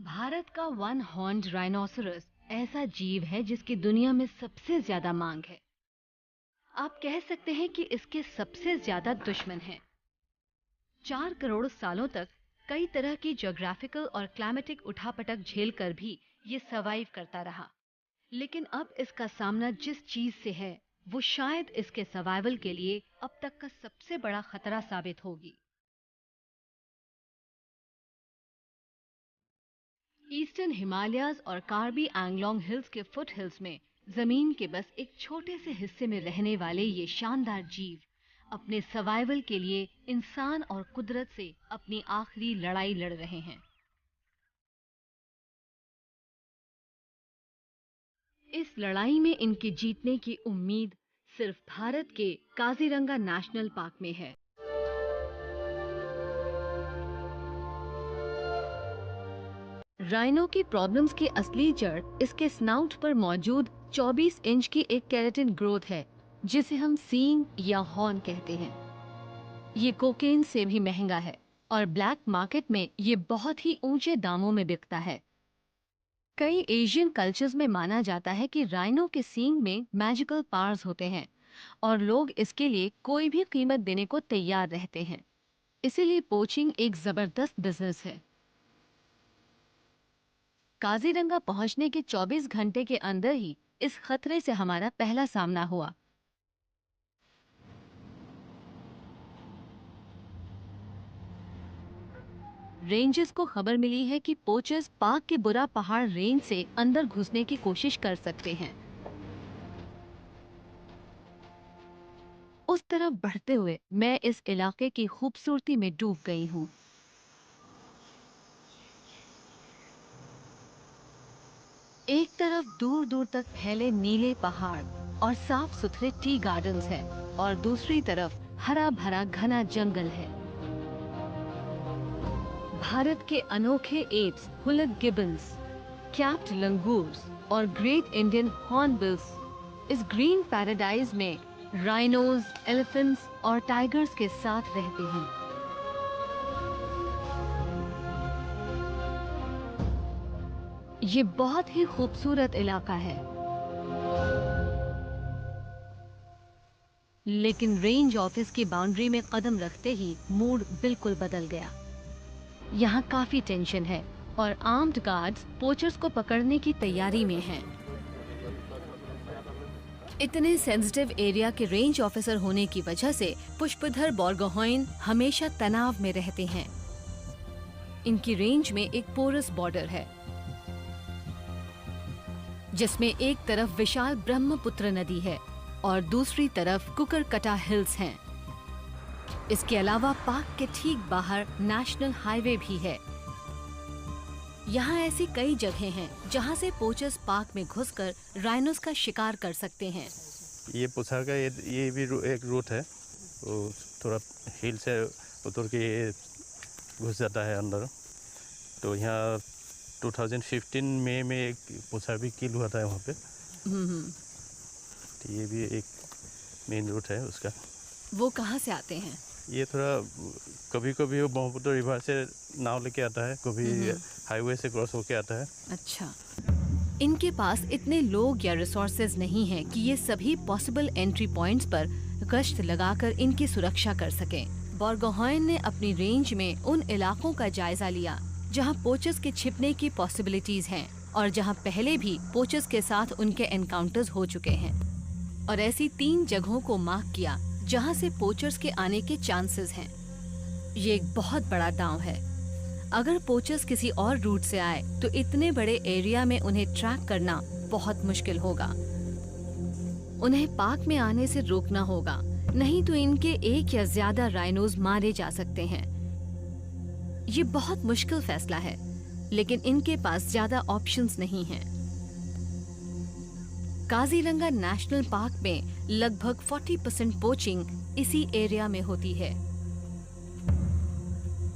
भारत का one horned rhinoceros ऐसा जीव है जिसकी दुनिया में सबसे ज्यादा मांग है। आप कह सकते हैं कि इसके सबसे ज्यादा दुश्मन हैं। 4 करोड़ सालों तक कई तरह की ज्योग्राफिकल और क्लाइमेटिक उठापटक झेलकर भी ये सर्वाइव करता रहा, लेकिन अब इसका सामना जिस चीज से है वो शायद इसके सर्वाइवल के लिए अब तक का सबसे बड़ा खतरा साबित होगी। ईस्टर्न हिमालयाज और कार्बी एंगलोंग हिल्स के फुट हिल्स में जमीन के बस एक छोटे से हिस्से में रहने वाले ये शानदार जीव अपने सर्वाइवल के लिए इंसान और कुदरत से अपनी आखिरी लड़ाई लड़ रहे हैं। इस लड़ाई में इनके जीतने की उम्मीद सिर्फ भारत के काजीरंगा नेशनल पार्क में है। राइनो की प्रॉब्लम्स की असली जड़ इसके स्नाउट पर मौजूद 24 इंच की एक केराटिन ग्रोथ है, जिसे हम सींग या हॉर्न कहते हैं। ये कोकेन से भी महंगा है और ब्लैक मार्केट में ये बहुत ही ऊंचे दामों में बिकता है। कई एशियन कल्चर्स में माना जाता है कि राइनो के सींग में मैजिकल पावर्स होते हैं और लोग इसके लिए कोई भी कीमत देने को तैयार रहते हैं। इसीलिए पोचिंग एक जबरदस्त बिजनेस है। काजीरंगा पहुंचने के 24 घंटे के अंदर ही इस खतरे से हमारा पहला सामना हुआ। रेंजर्स को खबर मिली है कि पोचर्स पाक के बुरा पहाड़ रेंज से अंदर घुसने की कोशिश कर सकते हैं। उस तरफ बढ़ते हुए मैं इस इलाके की खूबसूरती में डूब गई हूँ। एक तरफ दूर दूर तक फैले नीले पहाड़ और साफ सुथरे टी गार्डन्स हैं और दूसरी तरफ हरा भरा घना जंगल है। भारत के अनोखे एप्स, हुलक गिबन्स, कैप्ड लंगूर्स और ग्रेट इंडियन हॉर्नबिल्स इस ग्रीन पैराडाइज में राइनोज, एलिफेंट्स और टाइगर्स के साथ रहते हैं। ये बहुत ही खूबसूरत इलाका है, लेकिन रेंज ऑफिस की बाउंड्री में कदम रखते ही मूड बिल्कुल बदल गया। यहाँ काफी टेंशन है और आर्म्ड गार्ड्स पोचर्स को पकड़ने की तैयारी में हैं। इतने सेंसिटिव एरिया के रेंज ऑफिसर होने की वजह से पुष्पधर बोर्गोहेन हमेशा तनाव में रहते हैं। इनकी रेंज में एक पोरस बॉर्डर है, जिसमें एक तरफ विशाल ब्रह्मपुत्र नदी है और दूसरी तरफ कुकरकटा हिल्स हैं। इसके अलावा पार्क के ठीक बाहर नेशनल हाईवे भी है। यहाँ ऐसी कई जगहें हैं जहाँ से पोचर्स पार्क में घुसकर राइनोस का शिकार कर सकते हैं। ये पुछर का ये भी एक रूट है, वो थोड़ा हिल से उतर के घुस जाता है अंदर। तो यहाँ 2015 में एक पुछर भी किल हुआ था वहाँ पे। तो ये भी एक मेन रूट है उसका। वो कहाँ से आते हैं? ये थोड़ा कभी कभी वो ब्रह्मपुत्र रिवर से नाव लेके आता है, कभी हाईवे से क्रॉस होके आता है। अच्छा, इनके पास इतने लोग या रिसोर्सेज नहीं हैं कि ये सभी पॉसिबल एंट्री पॉइंट्स पर गश्त लगाकर इनकी सुरक्षा कर सकें। बोर्गोहेन ने अपनी रेंज में उन इलाकों का जायजा लिया जहां पोचर्स के छिपने की पॉसिबिलिटीज हैं और जहां पहले भी पोचर्स के साथ उनके एनकाउंटर्स हो चुके हैं, और ऐसी 3 जगहों को मार्क किया जहां से पोचर्स के आने के चांसेस हैं। ये एक बहुत बड़ा दांव है। अगर पोचर्स किसी और रूट से आए तो इतने बड़े एरिया में उन्हें ट्रैक करना बहुत मुश्किल होगा। उन्हें पार्क में आने से रोकना होगा, नहीं तो इनके एक या ज्यादा राइनोज मारे जा सकते हैं। ये बहुत मुश्किल फैसला है, लेकिन इनके पास ज्यादा ऑप्शंस नहीं हैं। काजीरंगा नेशनल पार्क में लगभग 40% पोचिंग इसी एरिया में होती है।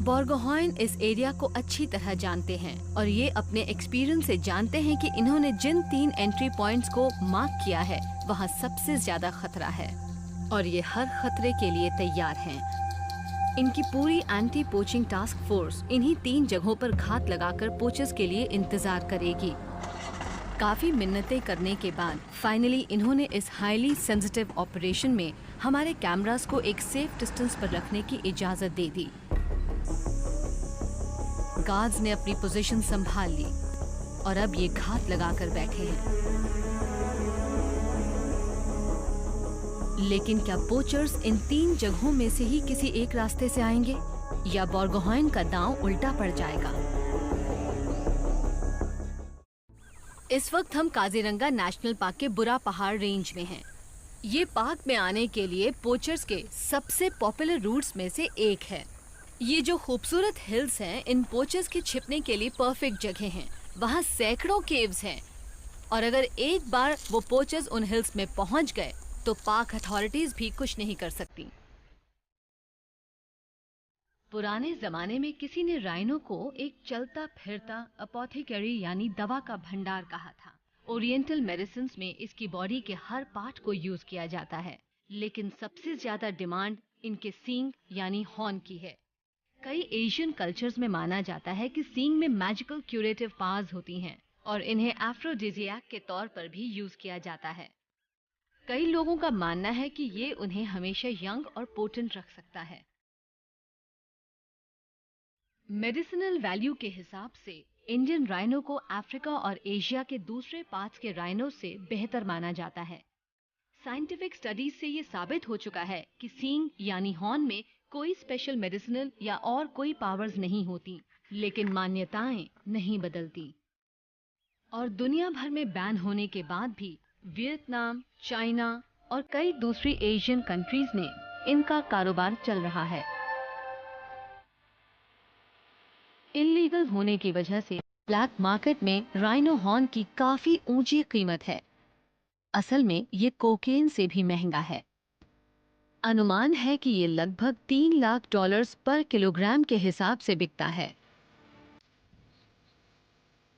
बोर्गोहेन इस एरिया को अच्छी तरह जानते हैं और ये अपने एक्सपीरियंस से जानते हैं कि इन्होंने जिन 3 एंट्री पॉइंट्स को मार्क किया है वहाँ सबसे ज्यादा खतरा है और ये हर खतरे के लिए तैयार हैं। इनकी पूरी एंटी पोचिंग टास्क फोर्स इन्हीं 3 जगहों पर घात लगाकर पोचर्स के लिए इंतजार करेगी। काफी मिन्नतें करने के बाद फाइनली इन्होंने इस हाईली सेंसिटिव ऑपरेशन में हमारे कैमरास को एक सेफ डिस्टेंस पर रखने की इजाजत दे दी। गार्ड्स ने अपनी पोजीशन संभाल ली और अब ये घात लगाकर बैठे हैं। लेकिन क्या पोचर्स इन 3 जगहों में से ही किसी एक रास्ते से आएंगे या बोरगोहाइन का दांव उल्टा पड़ जाएगा? इस वक्त हम काजीरंगा नेशनल पार्क के बुरा पहाड़ रेंज में हैं। ये पार्क में आने के लिए पोचर्स के सबसे पॉपुलर रूट्स में से एक है। ये जो खूबसूरत हिल्स हैं, इन पोचर्स के छिपने के लिए परफेक्ट जगह हैं। वहाँ सैकड़ों केव्स हैं और अगर एक बार वो पोचर्स उन हिल्स में पहुँच गए तो पार्क अथॉरिटीज भी कुछ नहीं कर सकती। पुराने जमाने में किसी ने राइनो को एक चलता फिरता अपोथेकेरी यानी दवा का भंडार कहा था। ओरिएंटल मेडिसिन्स में इसकी बॉडी के हर पार्ट को यूज किया जाता है, लेकिन सबसे ज्यादा डिमांड इनके सींग यानी हॉर्न की है। कई एशियन कल्चर्स में माना जाता है कि सींग में मैजिकल क्यूरेटिव पावर्स होती हैं और इन्हें एफ्रोडिजियाक के तौर पर भी यूज किया जाता है। कई लोगों का मानना है कि ये उन्हें हमेशा यंग और पोटेंट रख सकता है। मेडिसिनल वैल्यू के हिसाब से इंडियन राइनो को अफ्रीका और एशिया के दूसरे पार्ट्स के राइनो से बेहतर माना जाता है। साइंटिफिक स्टडीज से ये साबित हो चुका है कि सींग यानी हॉर्न में कोई स्पेशल मेडिसिनल या और कोई पावर्स नहीं होती, लेकिन मान्यताएं नहीं बदलती। और दुनिया भर में बैन होने के बाद भी वियतनाम, चाइना और कई दूसरी एशियन कंट्रीज में इनका कारोबार चल रहा है। इल्लीगल होने की वजह से ब्लैक मार्केट में राइनो हॉर्न की काफी ऊंची कीमत है। असल में ये कोकेन से भी महंगा है। अनुमान है कि ये लगभग $3 लाख पर किलोग्राम के हिसाब से बिकता है।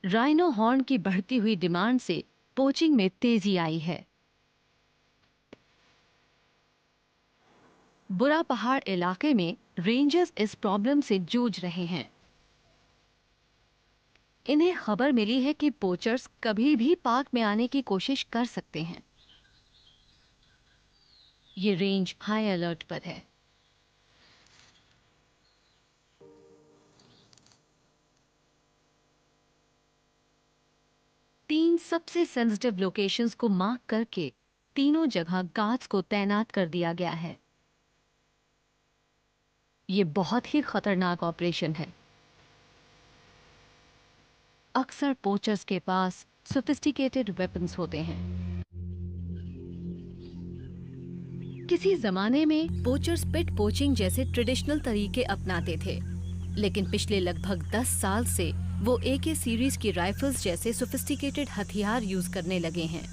राइनो हॉर्न की बढ़ती हुई डिमांड से पोचिंग में तेजी आई है। बुरा पहाड़ इलाके में रेंजर्स इस प्रॉब्लम से जूझ रहे हैं। इन्हें खबर मिली है कि पोचर्स कभी भी पार्क में आने की कोशिश कर सकते हैं। ये रेंज हाई अलर्ट पर है। तीन सबसे सेंसिटिव लोकेशंस को मार्क करके तीनों जगह गार्ड्स को तैनात कर दिया गया है। ये बहुत ही खतरनाक ऑपरेशन है। अक्सर पोचर्स के पास सोफिस्टिकेटेड वेपन्स होते हैं। किसी जमाने में पोचर्स पिट पोचिंग जैसे ट्रेडिशनल तरीके अपनाते थे, लेकिन पिछले लगभग 10 साल से वो AK सीरीज की राइफल्स जैसे सोफिस्टिकेटेड हथियार यूज करने लगे हैं।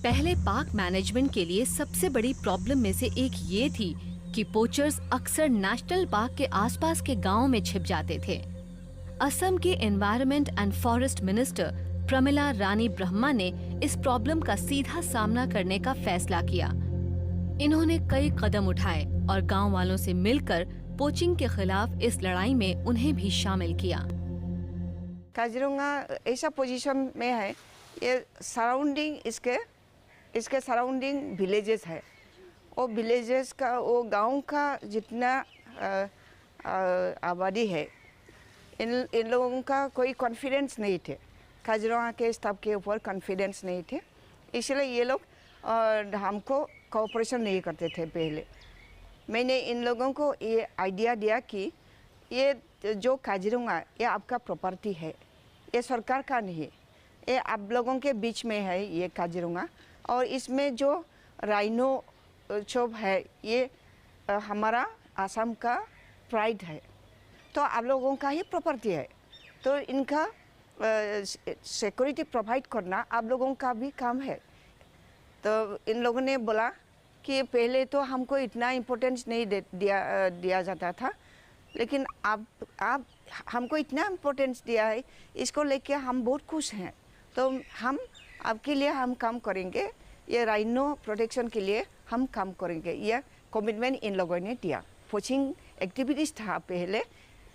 पहले पार्क मैनेजमेंट के लिए सबसे बड़ी प्रॉब्लम में से एक ये थी कि पोचर्स अक्सर नेशनल पार्क के आसपास के गांवों में छिप जाते थे। असम के environment and forest minister Pramila Rani Brahma ने इस प्रॉब्लम का सीधा सामना करने का फैसला किया। इन्होंने कई कदम उठाए और गांव वालों से मिलकर पोचिंग के खिलाफ इस लड़ाई में उन्हें भी शामिल किया। काजीरंगा ऐसा पोजीशन में है, ये सराउंडिंग इसके सराउंडिंग विलेजेस है। वो विलेजेस का, वो गांव का जितना आबादी है, इन लोगों का कोई कॉन्फिडेंस नहीं थे। काजीरंगा के स्टाफ के ऊपर कॉन्फिडेंस नहीं थे, इसलिए ये लोग हमको कोऑपरेशन नहीं करते थे। पहले मैंने इन लोगों को ये आइडिया दिया कि ये जो काजीरंगा ये आपका प्रॉपर्टी है, ये सरकार का नहीं, ये आप लोगों के बीच में है ये काजीरंगा, और इसमें जो राइनो चोप है ये हमारा आसाम का प्राइड है, तो आप लोगों का ही प्रॉपर्टी है, तो इनका सिक्योरिटी प्रोवाइड करना आप लोगों का भी काम है। तो इन लोगों ने बोला कि पहले तो हमको इतना इम्पोर्टेंस नहीं दिया जाता था, लेकिन आप हमको इतना इम्पोर्टेंस दिया है, इसको लेके हम बहुत खुश हैं, तो हम आपके लिए हम काम करेंगे, ये राइनो प्रोटेक्शन के लिए हम काम करेंगे। ये कमिटमेंट इन लोगों ने दिया। पोचिंग एक्टिविटीज़ था पहले,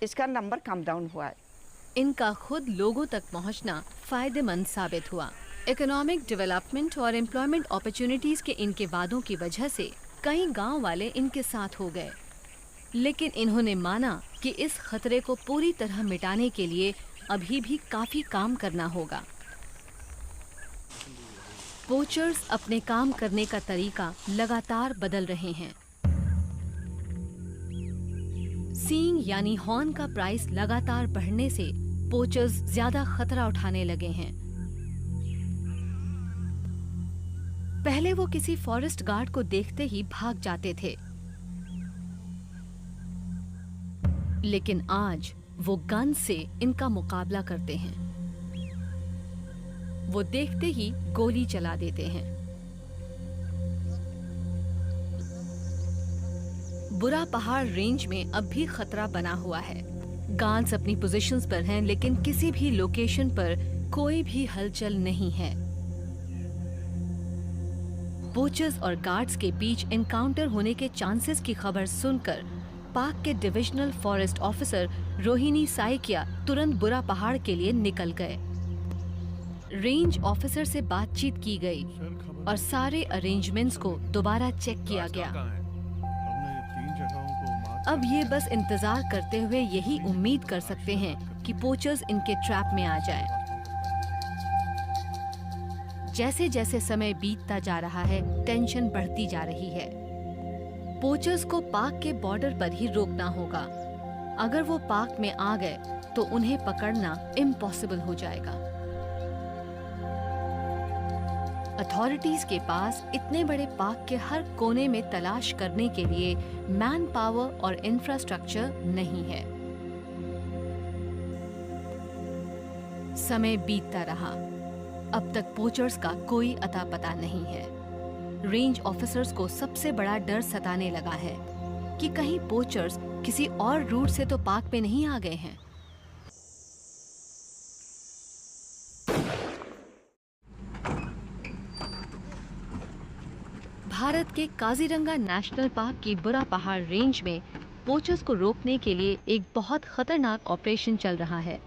इसका नंबर कम डाउन हुआ है। इनका खुद लोगों तक पहुंचना फायदेमंद साबित हुआ। इकोनॉमिक डेवलपमेंट और एम्प्लॉयमेंट अपॉर्चुनिटीज के इनके वादों की वजह से कई गांव वाले इनके साथ हो गए, लेकिन इन्होंने माना कि इस खतरे को पूरी तरह मिटाने के लिए अभी भी काफी काम करना होगा। पोचर्स अपने काम करने का तरीका लगातार बदल रहे हैं। सींग यानी हॉर्न का प्राइस लगातार बढ़ने से पोचर्स ज्यादा खतरा उठाने लगे हैं। पहले वो किसी फॉरेस्ट गार्ड को देखते ही भाग जाते थे, लेकिन आज वो गन से इनका मुकाबला करते हैं। वो देखते ही गोली चला देते हैं। बुरा पहाड़ रेंज में अब भी खतरा बना हुआ है। गार्ड्स अपनी पोजीशंस पर हैं, लेकिन किसी भी लोकेशन पर कोई भी हलचल नहीं है। पोचर्स और गार्ड्स के बीच एनकाउंटर होने के चांसेस की खबर सुनकर पाक के divisional forest officer Rohini Saikia तुरंत बुरा पहाड़ के लिए निकल गए। रेंज ऑफिसर से बातचीत की गई और सारे अरेंजमेंट्स को दोबारा चेक किया गया। अब ये बस इंतजार करते हुए यही उम्मीद कर सकते हैं कि पोचर्स इनके ट्रैप में आ जाए। जैसे जैसे समय बीतता जा रहा है, टेंशन बढ़ती जा रही है। पोचर्स को पाक के बॉर्डर पर ही रोकना होगा। अगर वो पाक में आ गए तो उन्हें पकड़ना इम्पॉसिबल हो जाएगा। अथॉरिटीज के पास इतने बड़े पाक के हर कोने में तलाश करने के लिए मैन पावर और इंफ्रास्ट्रक्चर नहीं है। समय बीतता रहा, अब तक पोचर्स का कोई अता पता नहीं है। रेंज ऑफिसर्स को सबसे बड़ा डर सताने लगा है कि कहीं पोचर्स किसी और रूट से तो पाक में नहीं आ गए हैं। भारत के काजीरंगा नेशनल पार्क की बुरा पहाड़ रेंज में पोचर्स को रोकने के लिए एक बहुत खतरनाक ऑपरेशन चल रहा है।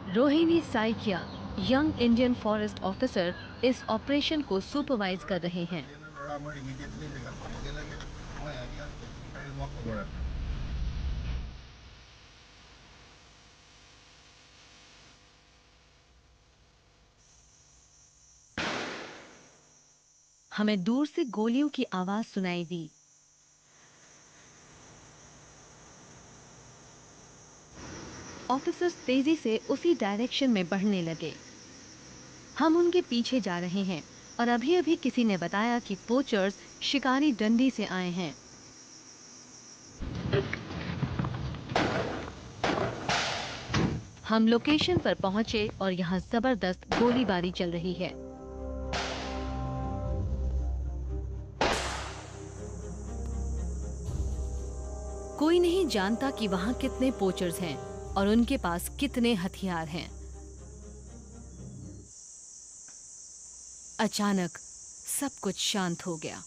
Rohini Saikia, young Indian forest officer, इस ऑपरेशन को सुपरवाइज कर रहे हैं। हमें दूर से गोलियों की आवाज सुनाई दी। ऑफिसर्स तेजी से उसी डायरेक्शन में बढ़ने लगे। हम उनके पीछे जा रहे हैं और अभी अभी किसी ने बताया कि पोचर्स शिकारी डंडी से आए हैं। हम लोकेशन पर पहुंचे और यहाँ जबरदस्त गोलीबारी चल रही है। कोई नहीं जानता कि वहां कितने पोचर्स हैं और उनके पास कितने हथियार हैं। अचानक सब कुछ शांत हो गया।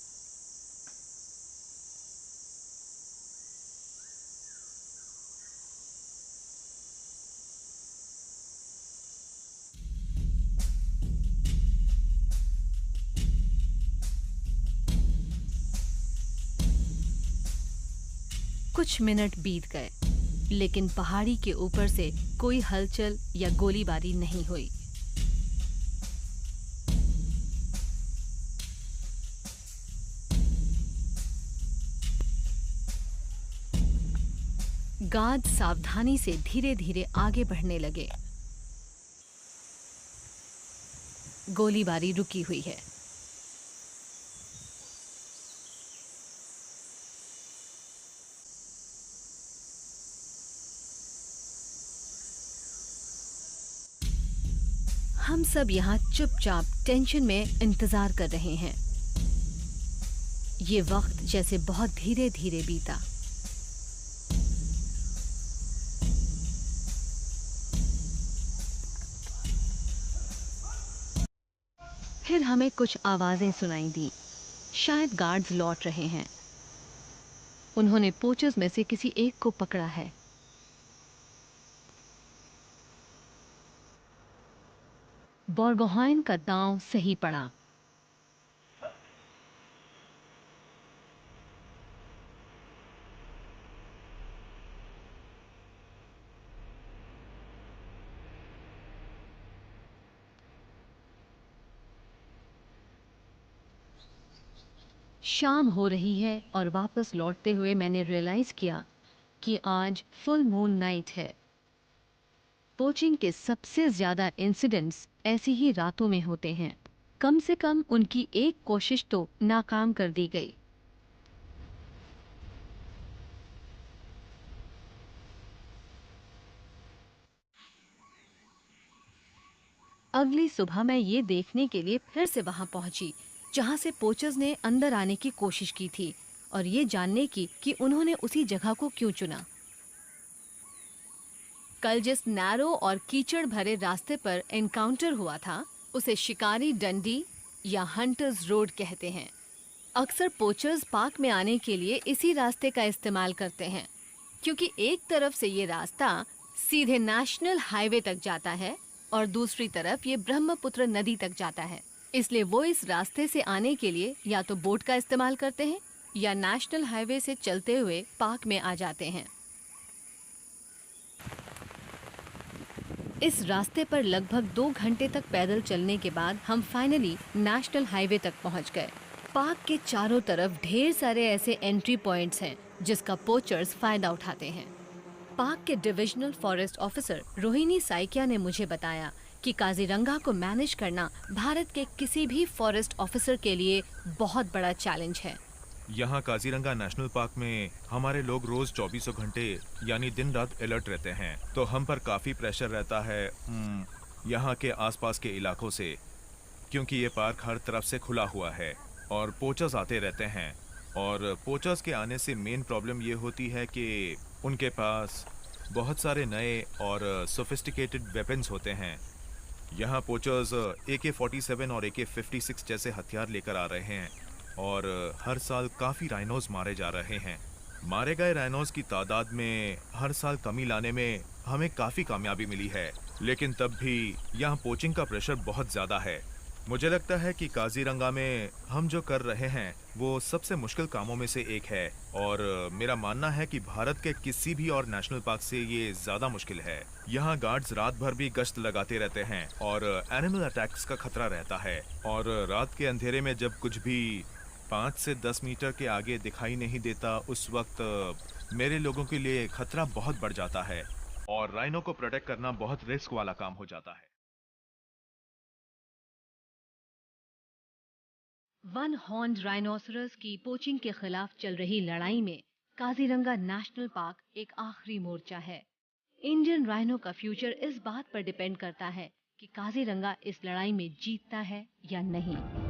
कुछ मिनट बीत गए, लेकिन पहाड़ी के ऊपर से कोई हलचल या गोलीबारी नहीं हुई। गार्ड सावधानी से धीरे धीरे आगे बढ़ने लगे। गोलीबारी रुकी हुई है। हम सब यहाँ चुपचाप टेंशन में इंतजार कर रहे हैं। ये वक्त जैसे बहुत धीरे धीरे बीता। फिर हमें कुछ आवाजें सुनाई दी। शायद गार्ड्स लौट रहे हैं। उन्होंने पोचर्स में से किसी एक को पकड़ा है। बोर्गोहाइन का दांव सही पड़ा। शाम हो रही है और वापस लौटते हुए मैंने रियलाइज किया कि आज फुल मून नाइट है। पोचिंग के सबसे ज्यादा इंसिडेंट्स ऐसी ही रातों में होते हैं। कम से कम उनकी एक कोशिश तो नाकाम कर दी गई। अगली सुबह मैं ये देखने के लिए फिर से वहां पहुंची जहां से पोचर्स ने अंदर आने की कोशिश की थी और ये जानने की कि उन्होंने उसी जगह को क्यों चुना। कल जिस नैरो और कीचड़ भरे रास्ते पर एनकाउंटर हुआ था उसे शिकारी डंडी या हंटर्स रोड कहते हैं। अक्सर पोचर्स पार्क में आने के लिए इसी रास्ते का इस्तेमाल करते हैं क्योंकि एक तरफ से ये रास्ता सीधे नेशनल हाईवे तक जाता है और दूसरी तरफ ये ब्रह्मपुत्र नदी तक जाता है। इसलिए वो इस रास्ते से आने के लिए या तो बोट का इस्तेमाल करते हैं या नेशनल हाईवे से चलते हुए पार्क में आ जाते हैं। इस रास्ते पर लगभग 2 घंटे तक पैदल चलने के बाद हम फाइनली नेशनल हाईवे तक पहुंच गए। पार्क के चारों तरफ ढेर सारे ऐसे एंट्री पॉइंट्स हैं जिसका पोचर्स फायदा उठाते हैं। पार्क के divisional forest officer Rohini Saikia ने मुझे बताया कि काजीरंगा को मैनेज करना भारत के किसी भी फॉरेस्ट ऑफिसर के लिए बहुत बड़ा चैलेंज है। यहाँ काजीरंगा नेशनल पार्क में हमारे लोग रोज 24 घंटे यानी दिन रात अलर्ट रहते हैं, तो हम पर काफी प्रेशर रहता है यहाँ के आसपास के इलाकों से, क्योंकि ये पार्क हर तरफ से खुला हुआ है और पोचर्स आते रहते हैं। और पोचर्स के आने से मेन प्रॉब्लम ये होती है कि उनके पास बहुत सारे नए और सोफिस्टिकेटेड वेपन्स होते हैं। यहाँ पोचर्स AK-47 और AK-56 जैसे हथियार लेकर आ रहे हैं और हर साल काफ़ी राइनोज मारे जा रहे हैं। मारे गए राइनोज की तादाद में हर साल कमी लाने में हमें काफ़ी कामयाबी मिली है, लेकिन तब भी यहाँ पोचिंग का प्रेशर बहुत ज़्यादा है। मुझे लगता है कि काजीरंगा में हम जो कर रहे हैं वो सबसे मुश्किल कामों में से एक है और मेरा मानना है कि भारत के किसी भी और नेशनल पार्क से ये ज़्यादा मुश्किल है। यहाँ गार्ड्स रात भर भी गश्त लगाते रहते हैं और एनिमल अटैक्स का खतरा रहता है और रात के अंधेरे में जब कुछ भी 5 से 10 मीटर के आगे दिखाई नहीं देता, उस वक्त मेरे लोगों के लिए खतरा बहुत बढ़ जाता है और राइनो को प्रोटेक्ट करना बहुत रिस्क वाला काम हो जाता है। वन हॉर्न्ड राइनोसरस की पोचिंग के खिलाफ चल रही लड़ाई में काजीरंगा नेशनल पार्क एक आखिरी मोर्चा है। इंडियन राइनो का फ्यूचर इस बात पर डिपेंड करता है कि काजीरंगा इस लड़ाई में जीतता है या नहीं।